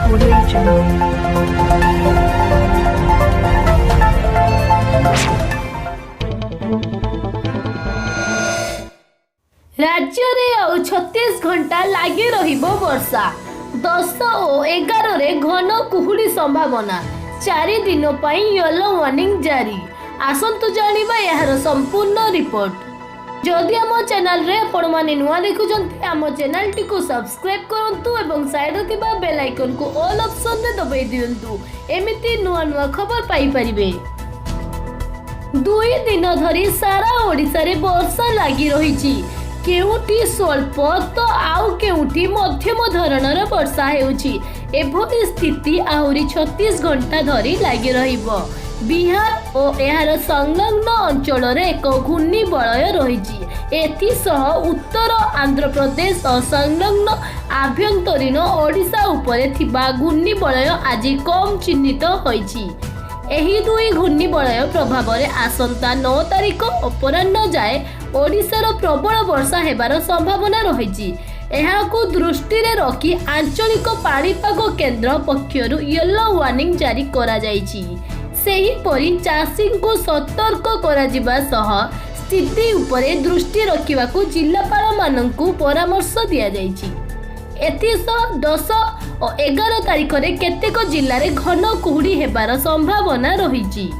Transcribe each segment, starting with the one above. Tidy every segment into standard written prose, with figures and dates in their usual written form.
Audio Jungle. राज्य में 36 घंटा लगी रहिबो वर्षा 10 और 11 रे घन कुहुड़ी संभावना 4 दिन पर येलो वार्निंग जारी आसंतु जानिबा यार संपूर्ण रिपोर्ट। जदि आम चैनल रे आपण माने नुआ देखुचंती आम चैनल टी को सब्सक्राइब करंतु एवं साइड थिबा बेल आइकन को ऑल ऑप्शन रे दबाई दियंतु एमिति नुआ नुआ खबर पाई परिबे। 2 दिन धरी सारा ओडिसा रे वर्षा लगी रहिछि केउटी स्वल्प तो आउ केउटी मध्यम धरणर वर्षा हेउछि एभली स्थिति आहुरी 36 घंटा धरी लगी रहिबो। बिहार और एहार संलग्न अंचल एक घूर्णिबलय रही एथिसह उत्तर आंध्र प्रदेश और संलग्न आभ्यंतरीण ओडिशा उपरे थिबा घूर्णिबलय आज कम चिन्हित होईछि। एही दुई घूर्णिबलय प्रभाव में आसंता 9 तारिख अपराह्न जाए ओडिशार प्रबल वर्षा हेबार संभावना रही। एहाकु दृष्टि रे रखी आंचलिक पाणीपाग केन्द्र पक्षरु येलो वार्निंग जारी करा जायछि। सेहीपरि चाषी को सतर्क करा जिबा सह स्थिति उपरे दृष्टि रखिबाकु जिल्लापाल माननकु परामर्श दिया जायछि। एथिसह 10 और 11 तारिख रे केतेक जिल्ला रे घन कुहुड़ी हेबार संभावना रहिछि।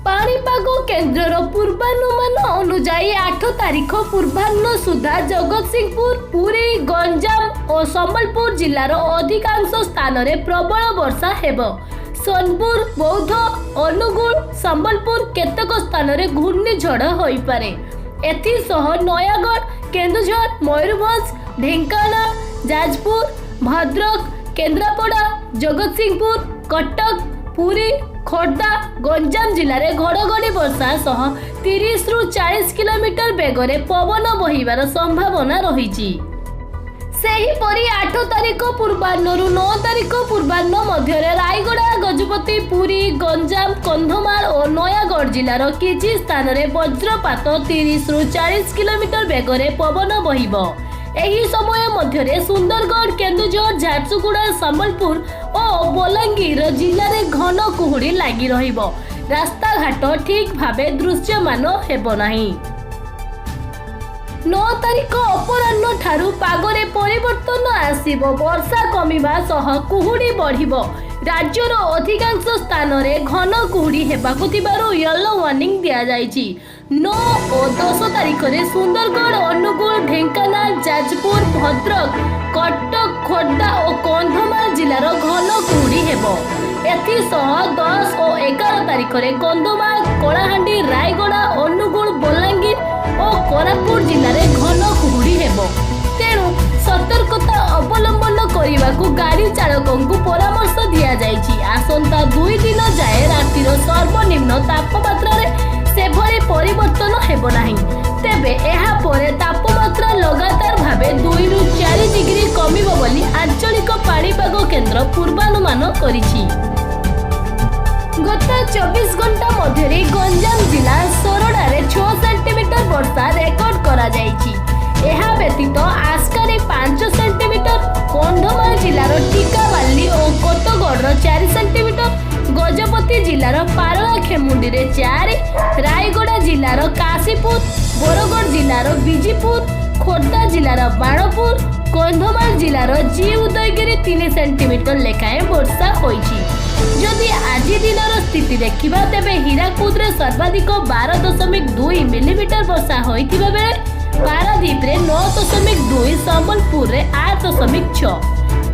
पाणीपाग केन्द्रर पूर्वानुमान अनुसार 8 तारिख पूर्वाह्न सुधा जगतसिंहपुर पुरी गंजाम और संबलपुर जिल्लार अधिकांश स्थान में प्रबल वर्षा हेब। सोनपुर बौद्ध अनुगुल संबलपुर केतक स्थान में घूर्णिझड़ होई पारे। एथिसह नयागढ़ केन्दुझर मयूरभंज ढेंकानाल जाजपुर भद्रक केन्द्रापड़ा जगतसिंहपुर कटक पुरी खोर्धा गंजाम जिले में घड़घड़ी वर्षा सह 30 रु 40 किलोमीटर बेगरे पवन बहिबार संभावना रही। सेहीपरि 8 तारिख पूर्वाह्न 9 तारिख पूर्वाह्न मध्य रायगड़ा गजपति पुरी गंजाम कंधमाल और नयागढ़ जिलार किछि स्थान में वज्रपात 30 रु 40 किलोमीटर बेगरे पवन बहिब। एही समय मध्य सुंदरगढ़ केन्दुझर झारसुगुड़ा संबलपुर और बलांगीर जिले में घन कुहुड़ी लगी रहिबो। रास्ता घाट ठीक भावे दृश्यमान हेबो नाही। 9 तारिख अपराह्न ठारू पागरे परिवर्तन आसिबो वर्षा कमिबा सह कुहुड़ी बढ़िबो। राज्यर अधिकांश स्थान में घन कुहुड़ी हेबाकु थिबारु येलो वार्निंग दिया जायछि। 9 और 10 तारिख में सुंदरगढ़ अनुगुल ढेंकानाल जाजपुर भद्रक कटक खोर्धा और कंधमाल जिलार घन कुहुड़ी हेबो। एथिसह 10 और 11 तारिख में कंधमाल कलाहांडी रायगड़ा अनुगुल बलांगीर और कोरापुट जिले में घन कुहुड़ी हेबो। तेणु सतर्कता अवलंबन करने गाड़ी चालकों परामर्श दिया जायछि। आसंता 2 दिन जाए रातिर सर्वनिम्न तापमात्रा सेभली परिवर्तन हेब नाही। तेबे एहा परे तापमात्रा लगातार भावे 2 रु 4 डिग्री कमिबो बोली आंचलिक पाणीपाग केन्द्र पूर्वानुमान करिछि। गत 24 घंटा मध्य गंजाम जिला सोरडा 6 सेंटीमीटर वर्षा रेकर्ड करा जायछि। एहा व्यतीत आस्कारे 5 सेंटीमीटर कंधमाल जिलार टिकाबाली और कोटगढ़ 4 सेंटीमीटर गजपति जिलार पारला खेमुंडी 4 रायगड़ा जिलार काशीपुर बरगढ़ जिलार बिजीपुर खोर्धा जिलार बाणपुर कंधमाल जिलार जी उदयगिरी 3 सेंटीमीटर लेखाएं वर्षा होईछि। जदि आज दिनर स्थिति देखिबा तेबे हीराकुद रे सर्वाधिक 12.2 मिलीमीटर वर्षा होइथिबा बेले पारादीप रे 9.2 संबलपुर रे 8.6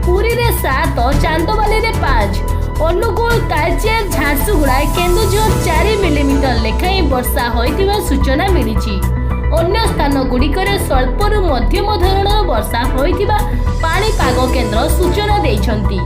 पुरी रे 7 चांदबाली रे 5 अनुगुल तालचेर झारसुगुड़ा केन्दुझर 4 मिलीमीटर लेखाएं वर्षा होइथिबा सूचना मिलिछि। अन्य स्थान गुड़िकरे स्वल्परु मध्यम धरणर वर्षा होइथिबा पाणीपाग केन्द्र सूचना दैछन्ति।